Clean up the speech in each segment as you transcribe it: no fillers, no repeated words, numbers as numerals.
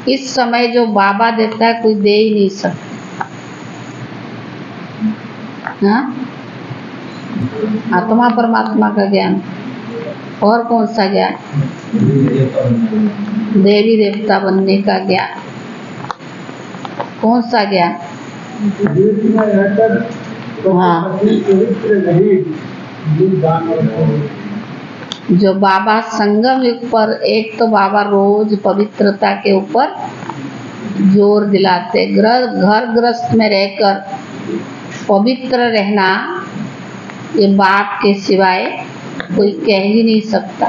इस समय जो बाबा देता है कोई दे ही नहीं सकता। हाँ, आत्मा परमात्मा का ज्ञान। और कौन सा ज्ञान? देवी देवता बनने का ज्ञान। कौन सा ज्ञान? हाँ, जो बाबा संगम युग पर, एक तो बाबा रोज पवित्रता के ऊपर जोर दिलाते। घर गृहस्थ में रहकर पवित्र रहना ये बाप के सिवाय कोई कह ही नहीं सकता।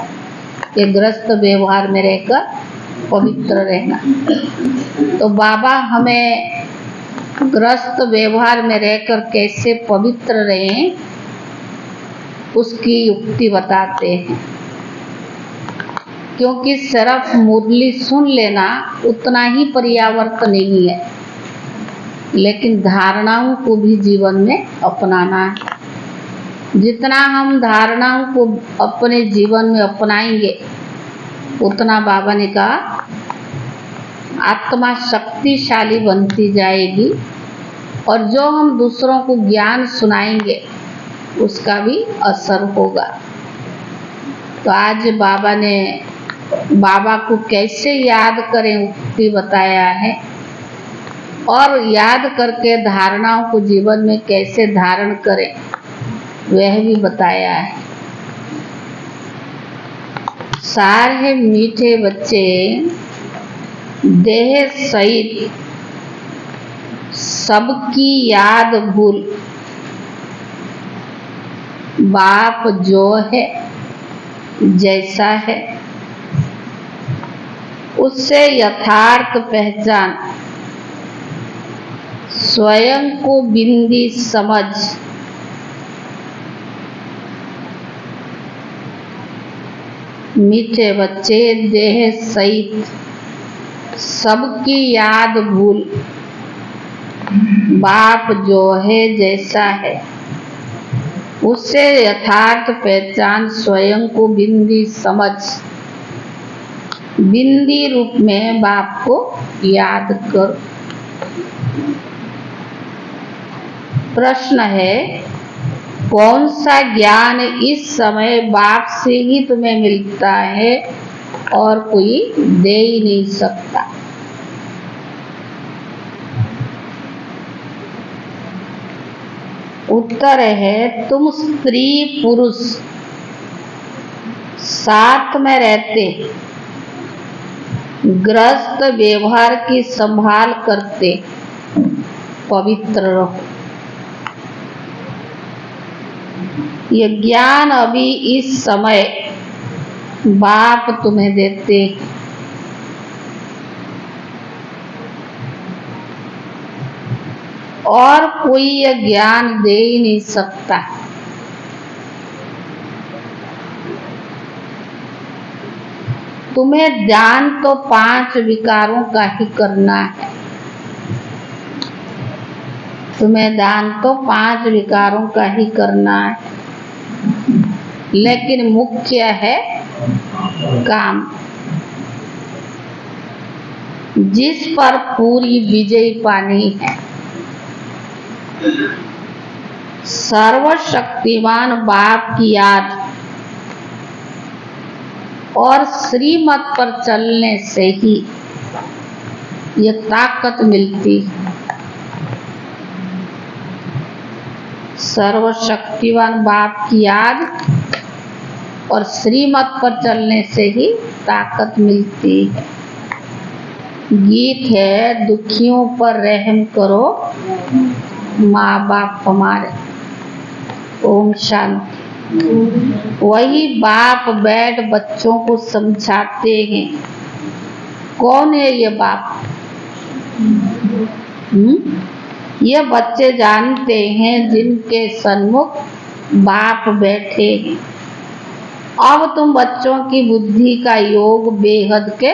ये गृहस्थ व्यवहार में रहकर पवित्र रहना। तो बाबा हमें गृहस्थ व्यवहार में रहकर कैसे पवित्र रहें उसकी युक्ति बताते हैं। क्योंकि सिर्फ मुरली सुन लेना उतना ही पर्याप्त नहीं है, लेकिन धारणाओं को भी जीवन में अपनाना है। जितना हम धारणाओं को अपने जीवन में अपनाएंगे उतना बाबा ने कहा आत्मा शक्तिशाली बनती जाएगी, और जो हम दूसरों को ज्ञान सुनाएंगे उसका भी असर होगा। तो आज बाबा को कैसे याद करें उक्ति बताया है, और याद करके धारणाओं को जीवन में कैसे धारण करें वह भी बताया है। सारे मीठे बच्चे देह सहित सबकी याद भूल, बाप जो है जैसा है उससे यथार्थ पहचान, स्वयं को बिंदी समझ, मीठे बच्चे देह सहित सबकी याद भूल, बाप जो है जैसा है उससे यथार्थ पहचान, स्वयं को बिंदी समझ। बिंदी रूप में बाप को याद करो। प्रश्न है, कौन सा ज्ञान इस समय बाप से ही तुम्हें मिलता है और कोई दे ही नहीं सकता? उत्तर है, तुम स्त्री पुरुष साथ में रहते, गृहस्थ व्यवहार की संभाल करते पवित्र रहो। ये ज्ञान अभी इस समय बाप तुम्हें देते, और कोई यह ज्ञान दे ही नहीं सकता। तुम्हें ध्यान तो 5 विकारों का ही करना है। तुम्हें ध्यान तो 5 विकारों का ही करना है, लेकिन मुख्य है काम, जिस पर पूरी विजय पानी है। सर्वशक्तिमान बाप की याद और श्रीमत पर चलने से ही ये ताकत मिलती है। सर्वशक्तिवान बाप की याद और श्रीमत पर चलने से ही ताकत मिलती है। गीत है, दुखियों पर रहम करो माँ बाप हमारे। ओम शांति। वही बाप बैठ बच्चों को समझाते हैं। कौन है ये बाप? ये बच्चे जानते हैं जिनके सन्मुख बाप बैठे हैं। अब तुम बच्चों की बुद्धि का योग बेहद के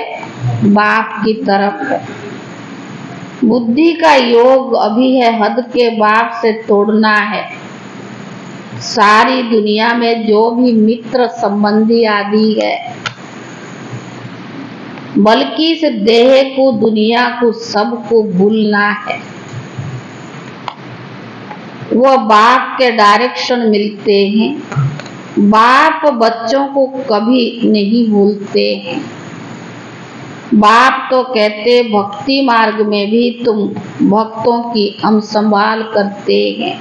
बाप की तरफ है। बुद्धि का योग अभी है हद के बाप से तोड़ना है। सारी दुनिया में जो भी मित्र संबंधी आदि है बल्कि इस देह को, दुनिया को, सबको भूलना है। वह बाप के डायरेक्शन मिलते हैं। बाप बच्चों को कभी नहीं भूलते हैं। बाप तो कहते भक्ति मार्ग में भी तुम भक्तों की हम संभाल करते हैं,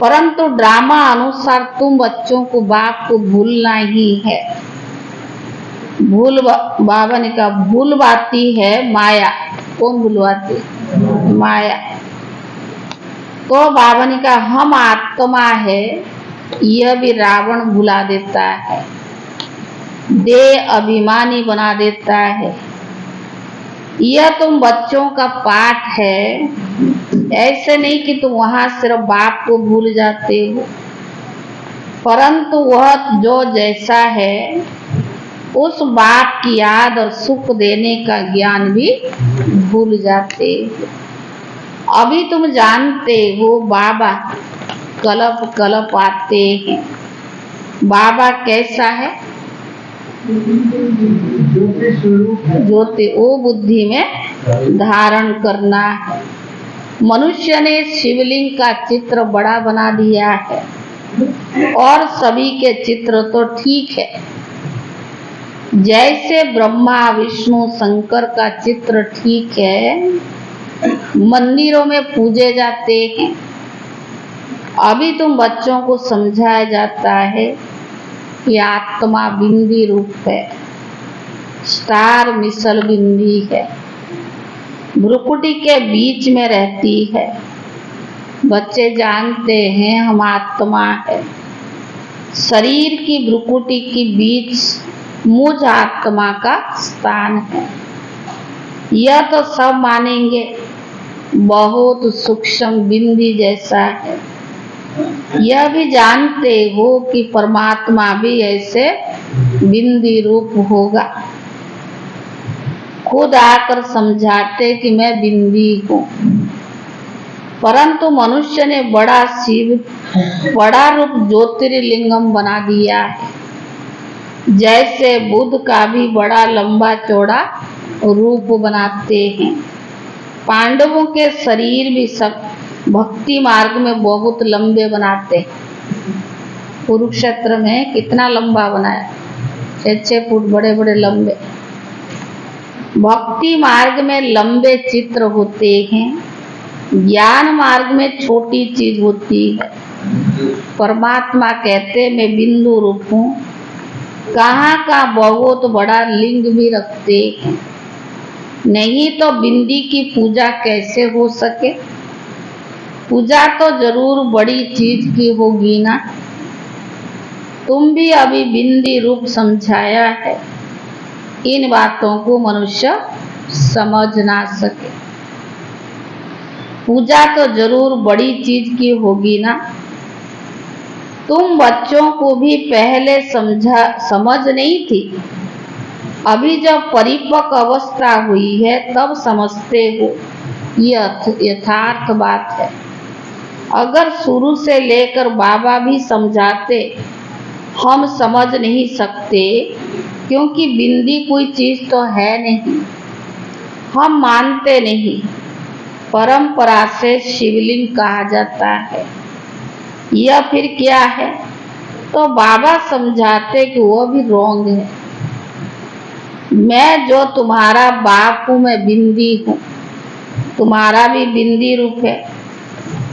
परंतु ड्रामा अनुसार तुम बच्चों को बाप को भूलना ही है। बाबा ने कहा भूलवाती है माया। कौन भूलवाती? माया। तो बाबा ने कहा हम आत्मा है, यह भी रावण भुला देता है, देह अभिमानी बना देता है। यह तुम बच्चों का पाठ है। ऐसे नहीं कि तुम वहां सिर्फ बाप को भूल जाते हो, परंतु वह जो जैसा है उस बाप की याद और सुख देने का ज्ञान भी भूल जाते हो। अभी तुम जानते हो बाबा कलप कलप आते हैं। बाबा कैसा है? ज्योति। वो बुद्धि में धारण करना है। मनुष्य ने शिवलिंग का चित्र बड़ा बना दिया है और सभी के चित्र तो ठीक है। जैसे ब्रह्मा विष्णु शंकर का चित्र ठीक है, मंदिरों में पूजे जाते हैं। अभी तुम बच्चों को समझाया जाता है कि आत्मा बिंदी रूप है, स्टार मिसल बिंदी है, भ्रुकुटी के बीच में रहती है। बच्चे जानते हैं हम आत्मा है। शरीर की भ्रुकुटी के बीच मुझ आत्मा का स्थान है। यह तो सब मानेंगे, बहुत सूक्ष्म बिंदी जैसा है। यह भी जानते हो कि परमात्मा भी ऐसे बिंदी रूप होगा। खुद आकर समझाते कि मैं बिंदी हूँ, परंतु मनुष्य ने बड़ा शिव, बड़ा रूप ज्योतिर्लिंगम बना दिया है। जैसे बुद्ध का भी बड़ा लंबा चौड़ा रूप बनाते हैं। पांडवों के शरीर भी सब भक्ति मार्ग में बहुत लंबे बनाते हैं। कुरुक्षेत्र में कितना लंबा बनाया, 6-6 फुट बड़े बड़े लंबे। भक्ति मार्ग में लंबे चित्र होते हैं, ज्ञान मार्ग में छोटी चीज होती है। परमात्मा कहते मैं बिंदु रूप हूँ। कहाँ का बहुत बड़ा लिंग भी रखते हैं। नहीं तो बिंदी की पूजा कैसे हो सके? पूजा तो जरूर बड़ी चीज की होगी ना। तुम भी अभी बिंदी रूप समझाया है। इन बातों को मनुष्य समझ ना सके। पूजा तो जरूर बड़ी चीज की होगी ना। तुम बच्चों को भी पहले समझ नहीं थी। अभी जब परिपक्व अवस्था हुई है तब समझते हो। यह यथार्थ बात है। अगर शुरू से लेकर बाबा भी समझाते, हम समझ नहीं सकते, क्योंकि बिंदी कोई चीज तो है नहीं। हम मानते नहीं। परंपरा से शिवलिंग कहा जाता है। यह फिर क्या है? तो बाबा समझाते कि वो भी रॉन्ग है। मैं जो तुम्हारा बाप हूँ, मैं बिंदी हूँ, तुम्हारा भी बिंदी रूप है,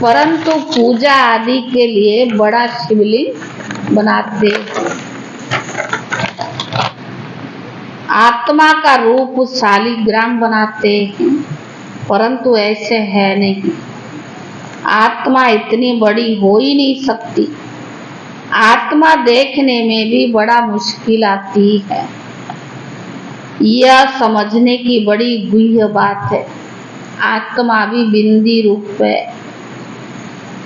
परंतु पूजा आदि के लिए बड़ा शिवलिंग बनाते हैं। आत्मा का रूप शालिग्राम बनाते हैं, परंतु ऐसे है नहीं। आत्मा इतनी बड़ी हो ही नहीं सकती। आत्मा देखने में भी बड़ा मुश्किल आती है। यह समझने की बड़ी गुह्य बात है। आत्मा भी बिंदी रूप है।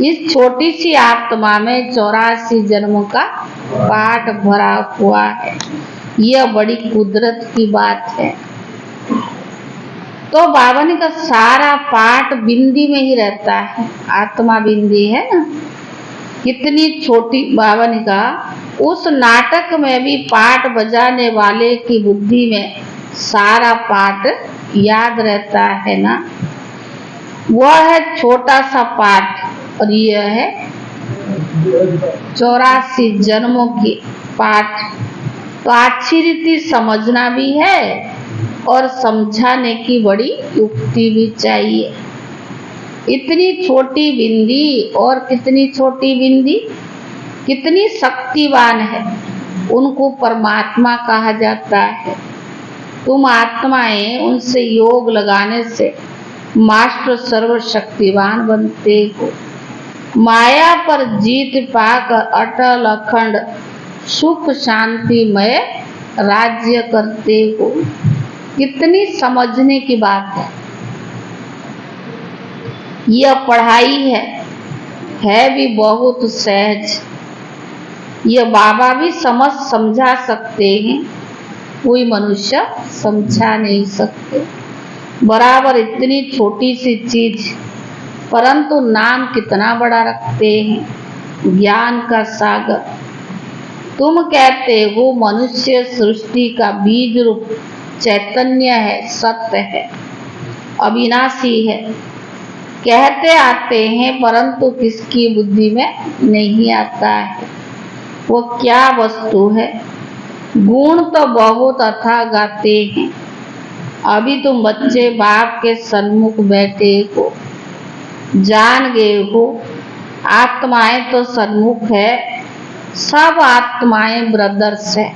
इस छोटी सी आत्मा में 84 जन्म का पाठ भरा हुआ है। यह बड़ी कुदरत की बात है। तो बाबा ने कहा सारा पाठ बिंदी में ही रहता है। आत्मा बिंदी है ना। कितनी छोटी, बाबा ने कहा उस नाटक में भी पाठ बजाने वाले की बुद्धि में सारा पाठ याद रहता है ना। वह है छोटा सा पाठ और यह है 84 जन्मों की पाठ। तो अच्छी रीति समझना भी है और समझाने की बड़ी युक्ति भी चाहिए। इतनी छोटी बिंदी और कितनी छोटी बिंदी कितनी शक्तिवान है, उनको परमात्मा कहा जाता है। तुम आत्माएं उनसे योग लगाने से मास्टर सर्वशक्तिवान बनते हो। माया पर जीत पाकर अटल अखंड सुख शांतिमय राज्य करते हो। कितनी समझने की बात है। यह पढ़ाई है भी बहुत सहज। यह बाबा भी समझा सकते हैं, कोई मनुष्य समझा नहीं सकते। बराबर इतनी छोटी सी चीज, परंतु नाम कितना बड़ा रखते हैं, ज्ञान का सागर। तुम कहते हो मनुष्य सृष्टि का बीज रूप चैतन्य है, सत्य है, अविनाशी है। कहते आते हैं, परंतु किसकी बुद्धि में नहीं आता है वो क्या वस्तु है। गुण तो बहुत अथाह गाते हैं। अभी तुम बच्चे बाप के सन्मुख बैठे हो, जान गए हो आत्माएं तो सन्मुख है, सब आत्माएं ब्रदर्स है।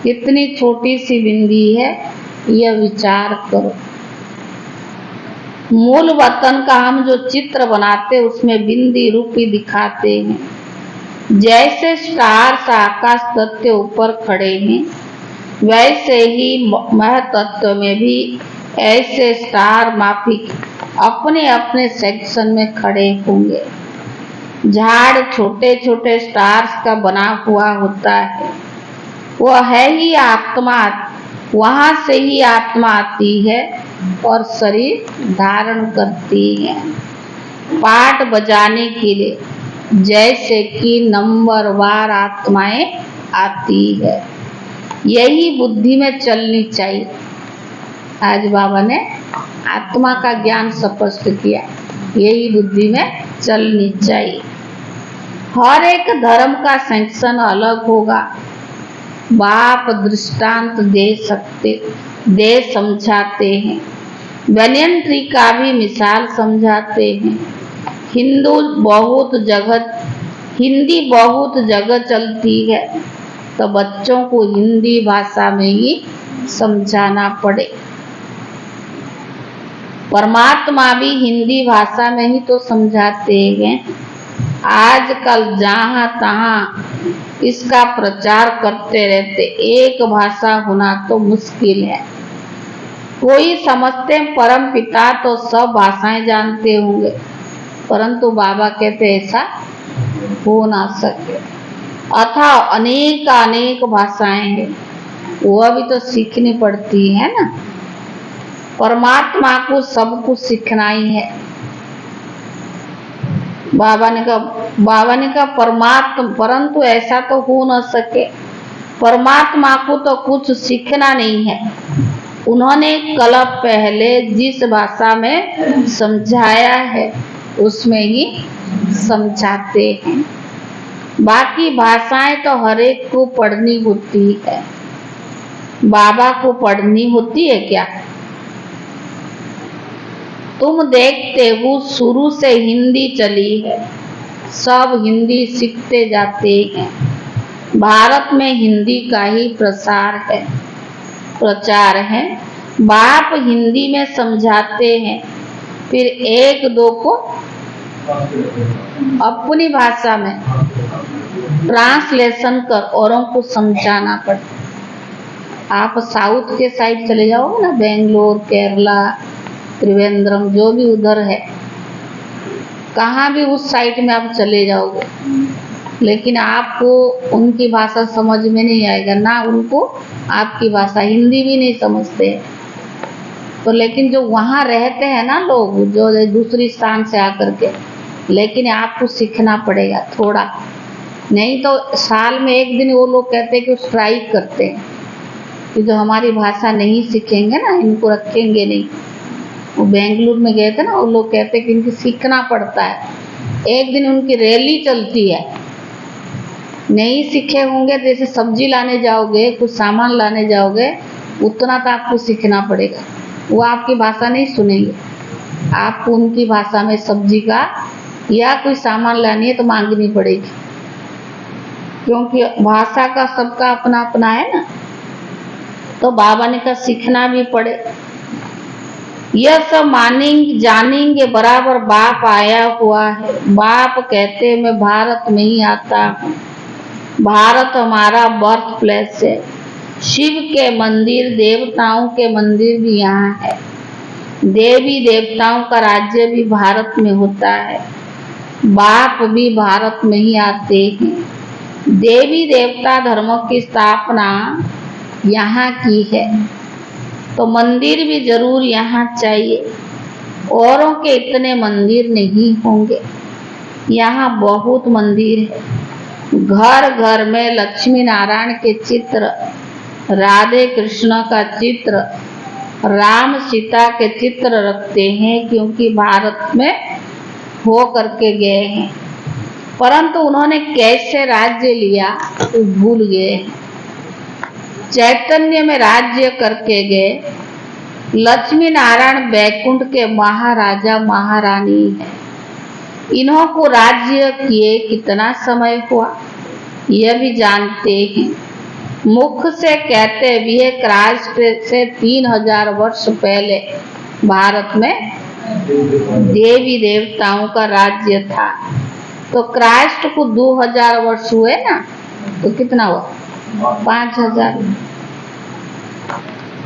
कितनी छोटी सी बिंदी है, यह विचार करो। मूल वतन का हम जो चित्र बनाते उसमें बिंदी रूपी दिखाते हैं। जैसे स्टार्स आकाश तत्व के ऊपर खड़े हैं, वैसे ही महतत्व में भी ऐसे स्टार माफिक अपने अपने सेक्शन में खड़े होंगे। झाड़ छोटे छोटे स्टार्स का बना हुआ होता है। वह है ही आत्मा, वहां से ही आत्मा आती है और शरीर धारण करती है पाठ बजाने के लिए। जैसे कि नंबरवार आत्माएं आती है, यही बुद्धि में चलनी चाहिए। आज बाबा ने आत्मा का ज्ञान स्पष्ट किया, यही बुद्धि में चलनी चाहिए। हर एक धर्म का सेक्शन अलग होगा। बाप दृष्टांत दे समझाते हैं। बनियन ट्री का भी मिसाल समझाते हैं। हिंदी बहुत जगह चलती है, तो बच्चों को हिंदी भाषा में ही समझाना पड़े। परमात्मा भी हिंदी भाषा में ही तो समझाते हैं। आजकल जहाँ तहाँ इसका प्रचार करते रहते, एक भाषा होना तो मुश्किल है। कोई समझते हैं परम पिता तो सब भाषाएं जानते होंगे, परंतु बाबा कहते ऐसा हो ना सके। अथा अनेक भाषाएं हैं, वह भी तो सीखनी पड़ती है ना। परमात्मा को सब कुछ सीखना ही है। बाबा ने कहा परमात्मा, परंतु ऐसा तो हो न सके। परमात्मा को तो कुछ सीखना नहीं है। उन्होंने कल पहले जिस भाषा में समझाया है उसमें ही समझाते हैं। बाकी भाषाएं तो हर एक को पढ़नी होती है। बाबा को पढ़नी होती है क्या? तुम देखते हो शुरू से हिंदी चली है, सब हिंदी सीखते जाते हैं। भारत में हिंदी का ही प्रचार है। बाप हिंदी में समझाते हैं, फिर एक दो को अपनी भाषा में ट्रांसलेशन कर औरों को समझाना पड़ता। आप साउथ के साइड चले जाओगे ना, बेंगलोर, केरला, त्रिवेंद्रम, जो भी उधर है, कहाँ भी उस साइड में आप चले जाओगे, लेकिन आपको उनकी भाषा समझ में नहीं आएगा ना, उनको आपकी भाषा हिंदी भी नहीं समझते। तो लेकिन जो वहाँ रहते हैं ना लोग, जो दूसरी स्थान से आकर के, लेकिन आपको सीखना पड़ेगा थोड़ा। नहीं तो साल में एक दिन वो लोग कहते हैं कि स्ट्राइक करते हैं कि जो हमारी भाषा नहीं सीखेंगे ना, इनको रखेंगे नहीं। वो बेंगलुरु में गए थे ना, वो लोग कहते हैं कि इनको सीखना पड़ता है। एक दिन उनकी रैली चलती है, नहीं सीखे होंगे, जैसे सब्जी लाने जाओगे, कुछ सामान लाने जाओगे, उतना तो आपको सीखना पड़ेगा। वो आपकी भाषा नहीं सुनेंगे, आपको उनकी भाषा में सब्जी का या कोई सामान लानी है तो मांगनी पड़ेगी, क्योंकि भाषा का सबका अपना अपना है ना। तो बाबा ने कहा सीखना भी पड़े। यह सब मानेंगे जानेंगे बराबर बाप आया हुआ है। बाप कहते मैं भारत में ही आता हूँ, भारत हमारा बर्थ प्लेस है। शिव के मंदिर, देवताओं के मंदिर भी यहाँ है। देवी देवताओं का राज्य भी भारत में होता है। बाप भी भारत में ही आते हैं। देवी देवता धर्म की स्थापना यहाँ की है, तो मंदिर भी जरूर यहाँ चाहिए। औरों के इतने मंदिर नहीं होंगे, यहाँ बहुत मंदिर है। घर घर में लक्ष्मी नारायण के चित्र, राधे कृष्ण का चित्र, राम सीता के चित्र रखते हैं, क्योंकि भारत में हो करके गए हैं। परंतु उन्होंने कैसे राज्य लिया तो भूल गए हैं। चैतन्य में राज्य करके गए। लक्ष्मी नारायण बैकुंठ के महाराजा महारानी है। इन्हों को राज्य किए कितना समय हुआ यह भी जानते हैं। मुख से कहते भी है क्राइस्ट से 3000 वर्ष पहले भारत में देवी देवताओं का राज्य था। तो क्राइस्ट को 2000 वर्ष हुए ना, तो कितना हुआ 5000।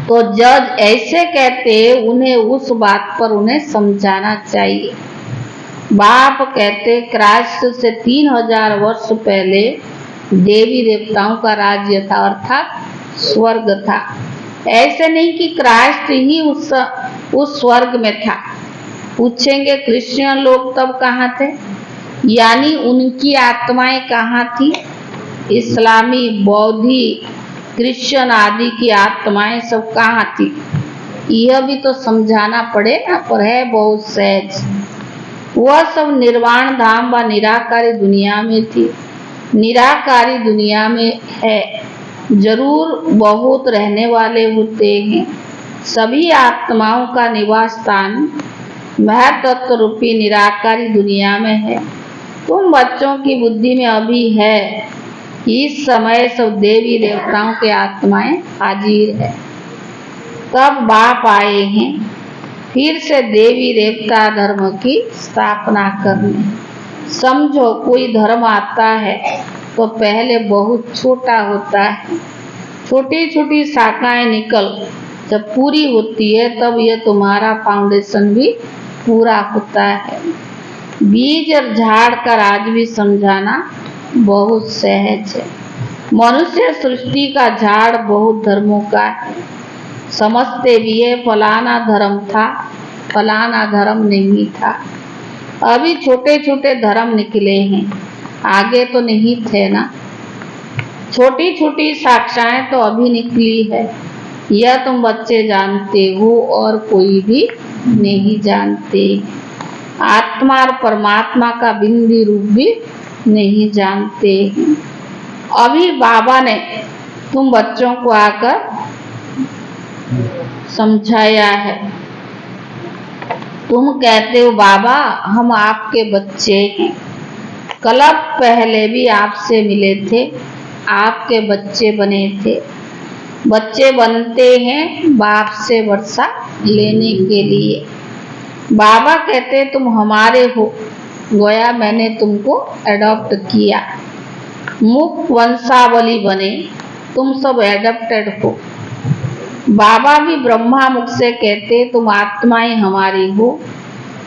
तो जज ऐसे कहते उन्हें उस बात पर उन्हें समझाना चाहिए। बाप कहते क्राइस्ट से 3000 वर्ष पहले देवी देवताओं का राज्य था, अर्थात स्वर्ग था। ऐसे नहीं कि क्राइस्ट ही उस स्वर्ग में था। पूछेंगे क्रिश्चियन लोग तब कहाँ थे, यानी उनकी आत्माएं कहाँ थी। इस्लामी, बौद्धि, क्रिश्चियन आदि की आत्माएं सब कहाँ थी, यह भी तो समझाना पड़े ना। पर है बहुत सहज। वह सब निर्वाण धाम व निराकारी दुनिया में थी। निराकारी दुनिया में है, जरूर बहुत रहने वाले होते हैं। सभी आत्माओं का निवास स्थान महतत्व रूपी निराकारी दुनिया में है। तुम बच्चों की बुद्धि में अभी है, इस समय सब देवी देवताओं के आत्माएं हाजिर है। तब बाप आए हैं फिर से देवी देवता धर्म की स्थापना करने। समझो कोई धर्म आता है तो पहले बहुत छोटा होता है, छोटी छोटी शाखाएं निकल जब पूरी होती है तब यह तुम्हारा फाउंडेशन भी पूरा होता है। बीज और झाड़ का राज भी समझाना बहुत सहज है। मनुष्य सृष्टि का झाड़ बहुत धर्मों का है। समझते भी है फलाना धर्म था, फलाना धर्म नहीं था। अभी छोटे छोटे धर्म निकले हैं, आगे तो नहीं थे ना। छोटी छोटी शाखाएं तो अभी निकली है, यह तुम बच्चे जानते हो और कोई भी नहीं जानते। आत्मा और परमात्मा का बिंदी रूप भी नहीं जानते। अभी बाबा ने तुम बच्चों को आकर समझाया है। तुम कहते हो बाबा हम आपके बच्चे हैं, कल्प पहले भी आपसे मिले थे, आपके बच्चे बने थे। बच्चे बनते हैं बाप से वर्षा लेने के लिए। बाबा कहते तुम हमारे हो, गोया मैंने तुमको एडॉप्ट किया। मुख वंशावली बने, तुम सब एडॉप्टेड हो। बाबा भी ब्रह्मा मुख से कहते तुम आत्माएं हमारी हो,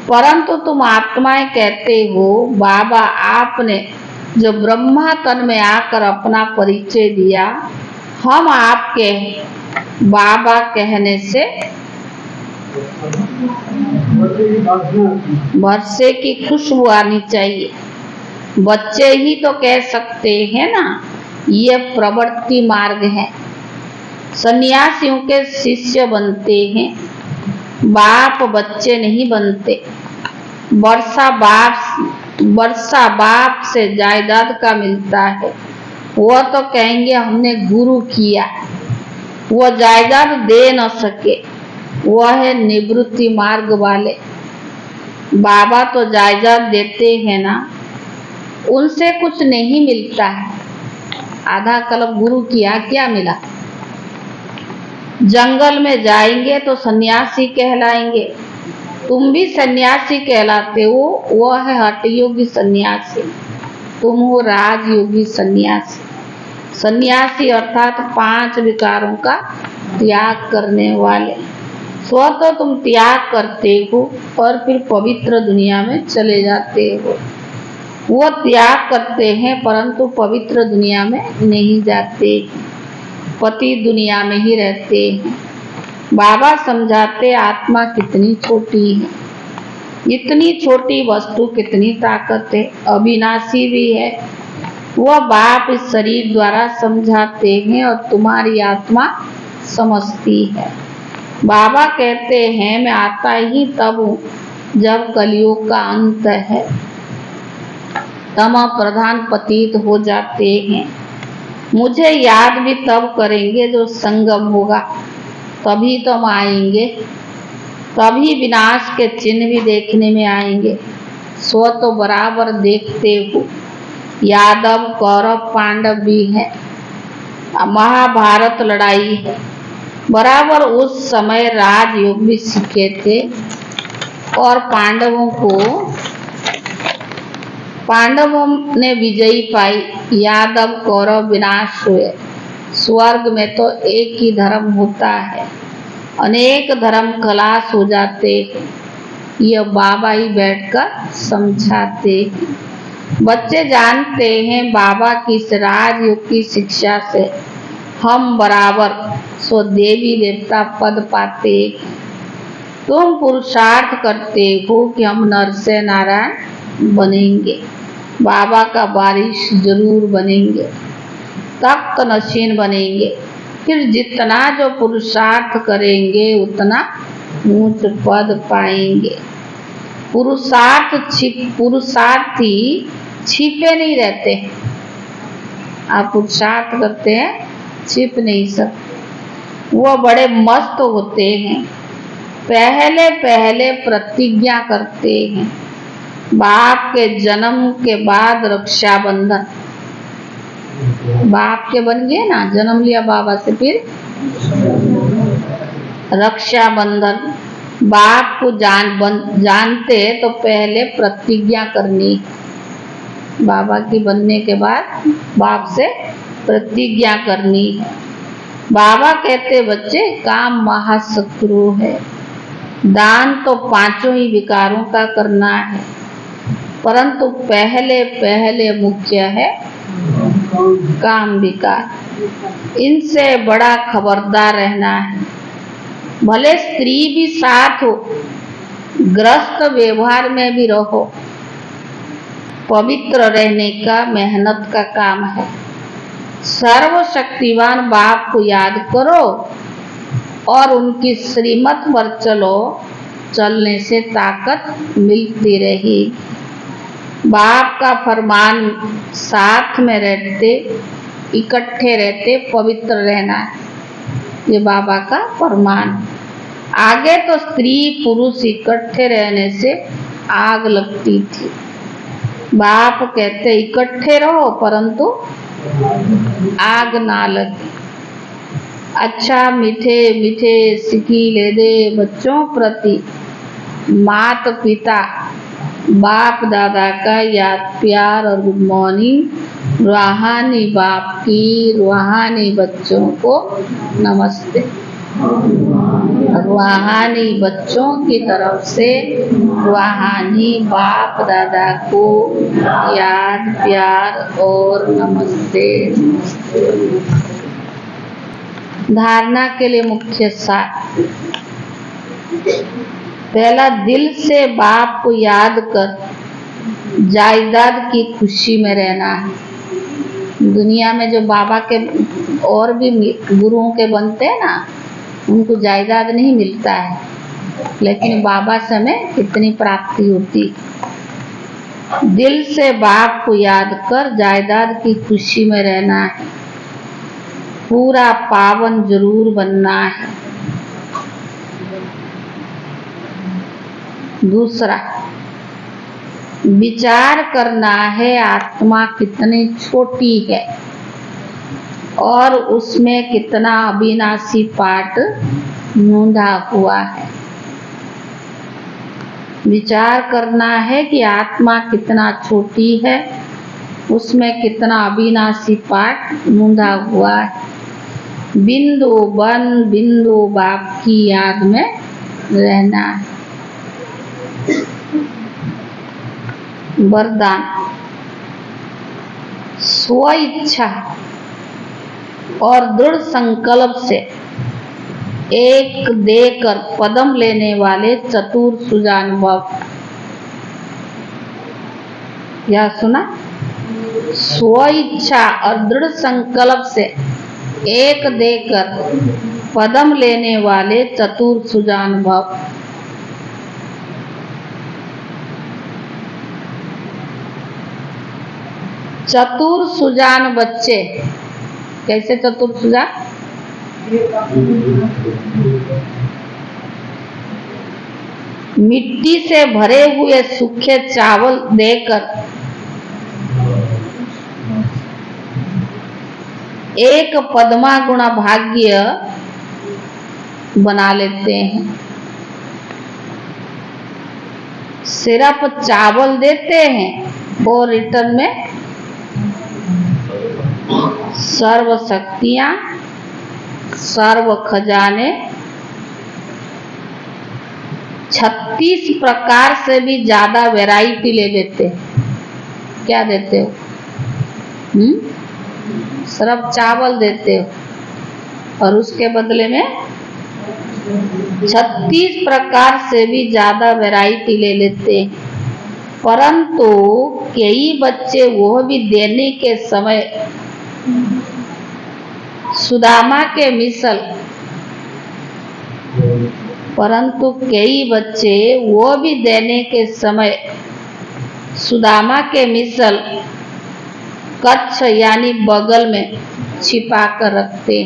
परंतु तुम आत्माएं कहते हो बाबा आपने जो ब्रह्मा तन में आकर अपना परिचय दिया, हम आपके बाबा कहने से वर्षे की खुशबू आनी चाहिए। बच्चे ही तो कह सकते हैं ना, ये प्रवृत्ति मार्ग है। सन्यासियों के शिष्य बनते हैं, बाप बच्चे नहीं बनते। वर्षा बाप से जायदाद का मिलता है, वह तो कहेंगे हमने गुरु किया, वह जायदाद दे न सके, वह है निवृत्ति मार्ग वाले। बाबा तो जायदाद देते हैं ना, उनसे कुछ नहीं मिलता है। आधा कल्प गुरु किया, क्या मिला? जंगल में जाएंगे तो सन्यासी कहलाएंगे। तुम भी सन्यासी कहलाते हो, वह है हठयोगी सन्यासी, तुम हो राजयोगी सन्यासी। सन्यासी अर्थात 5 विकारों का त्याग करने वाले। स्व तो तुम त्याग करते हो और फिर पवित्र दुनिया में चले जाते हो। वो त्याग करते हैं परंतु पवित्र दुनिया में नहीं जाते, पति दुनिया में ही रहते हैं। बाबा समझाते आत्मा कितनी छोटी है, इतनी छोटी वस्तु कितनी ताकत है, अविनाशी भी है। वह बाप इस शरीर द्वारा समझाते हैं और तुम्हारी आत्मा समझती है। बाबा कहते हैं मैं आता ही तब हूँ जब कलयुग का अंत है, तम प्रधान पतित हो जाते हैं। मुझे याद भी तब करेंगे जो संगम होगा, तभी तुम आएंगे, तभी विनाश के चिन्ह भी देखने में आएंगे। स्व तो बराबर देखते हो, यादव कौरव पांडव भी है, महाभारत लड़ाई है, बराबर उस समय राजयोग भी सीखे थे और पांडवों ने विजयी पाई, यादव कौरव विनाश हुए। स्वर्ग में तो एक ही धर्म होता है, अनेक धर्म खलास हो जाते हैं। यह बाबा ही बैठकर समझाते हैं। बच्चे जानते हैं बाबा की इस राजयोग की शिक्षा से हम बराबर सो देवी देवता पद पाते। तुम पुरुषार्थ करते हो कि हम नर से नारायण बनेंगे, बाबा का वारिस जरूर बनेंगे, तख्त नशीन बनेंगे। फिर जितना जो पुरुषार्थ करेंगे उतना ऊंच पद पाएंगे। पुरुषार्थी छिपे नहीं रहते। आप पुरुषार्थ करते हैं, छिप नहीं सकते। वो बड़े मस्त होते हैं, पहले पहले प्रतिज्ञा करते हैं। बाप के जन्म के बाद रक्षाबंधन, बाप के बन गए ना, जन्म लिया बाबा से, फिर रक्षाबंधन। बाप को जानते तो पहले प्रतिज्ञा करनी, बाबा की बनने के बाद बाप से प्रतिज्ञा करनी है। बाबा कहते बच्चे काम महाशत्रु है, दान तो 5 ही विकारों का करना है, परंतु पहले पहले मुख्य है काम विकार। इनसे बड़ा खबरदार रहना है। भले स्त्री भी साथ हो, ग्रस्त व्यवहार में भी रहो, पवित्र रहने का मेहनत का काम है। सर्वशक्तिवान बाप को याद करो और उनकी श्रीमत पर चलो, चलने से ताकत मिलती रही। बाप का फरमान साथ में रहते, इकट्ठे रहते, पवित्र रहना है, ये बाबा का फरमान। आगे तो स्त्री पुरुष इकट्ठे रहने से आग लगती थी। बाप कहते इकट्ठे रहो परंतु आग ना लगे। अच्छा मीठे मीठे सिकीले दे बच्चों प्रति माता पिता बाप दादा का याद प्यार और गुड मॉर्निंग। रूहानी बाप की रूहानी बच्चों को नमस्ते। रूहानी बच्चों की तरफ से रूहानी बाप दादा को याद प्यार और नमस्ते। धारणा के लिए मुख्य सार। पहला, दिल से बाप को याद कर जायदाद की खुशी में रहना है। दुनिया में जो बाबा के और भी गुरुओं के बनते हैं ना, उनको जायदाद नहीं मिलता है, लेकिन बाबा से हमें कितनी प्राप्ति होती। दिल से बाप को याद कर जायदाद की खुशी में रहना है, पूरा पावन जरूर बनना है। दूसरा, विचार करना है आत्मा कितनी छोटी है और उसमें कितना अविनाशी पाठ मूंढा हुआ है। विचार करना है कि आत्मा कितना छोटी है, उसमें कितना अविनाशी पाठ मूंढा हुआ है। बिंदु बन बिंदु बाप की याद में रहना है। वरदान, स्व इच्छा और दृढ़ संकल्प से एक देकर पदम लेने वाले चतुर सुजान भव। या सुना? स्व इच्छा और दृढ़ संकल्प से एक देकर पदम लेने वाले चतुर सुजान भव। चतुर सुजान बच्चे, कैसे चतुर सुजान? मिट्टी से भरे हुए सूखे चावल देकर एक पद्मा गुणा भाग्य बना लेते हैं। सिर्फ चावल देते हैं और रिटर्न में सर्व शक्तियां, सर्व खजाने, 36 प्रकार से भी ज्यादा वैरायटी ले लेते। क्या देते हो? सिर्फ चावल देते हो और उसके बदले में 36 प्रकार से भी ज्यादा वैरायटी ले लेते। परंतु कई बच्चे वो भी देने के समय सुदामा के मिसल, परंतु कई बच्चे वो भी देने के समय सुदामा के मिसल कच्छ यानी बगल में छिपा कर रखते।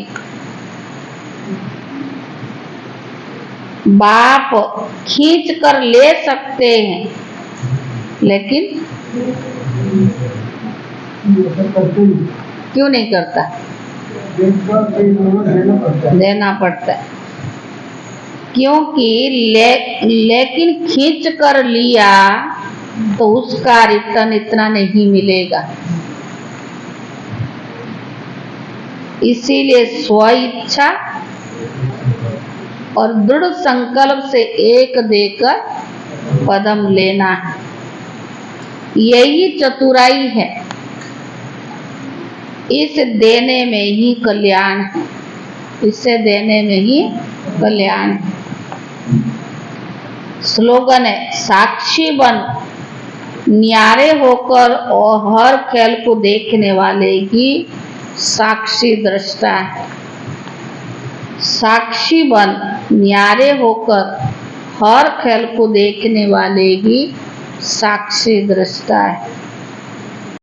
बाप खींच कर ले सकते हैं, लेकिन क्यों नहीं करता? देना पड़ता है, क्योंकि लेकिन खींच कर लिया तो उसका रिटर्न इतना नहीं मिलेगा। इसीलिए स्व इच्छा और दृढ़ संकल्प से एक देकर पदम लेना है। यही चतुराई है, इस देने में ही कल्याण है, इसे देने में ही कल्याण है। स्लोगन है, साक्षी बन न्यारे होकर और हर खेल को देखने वाले ही साक्षी दृष्टा है। साक्षी बन न्यारे होकर हर खेल को देखने वाले ही साक्षी दृष्टा है।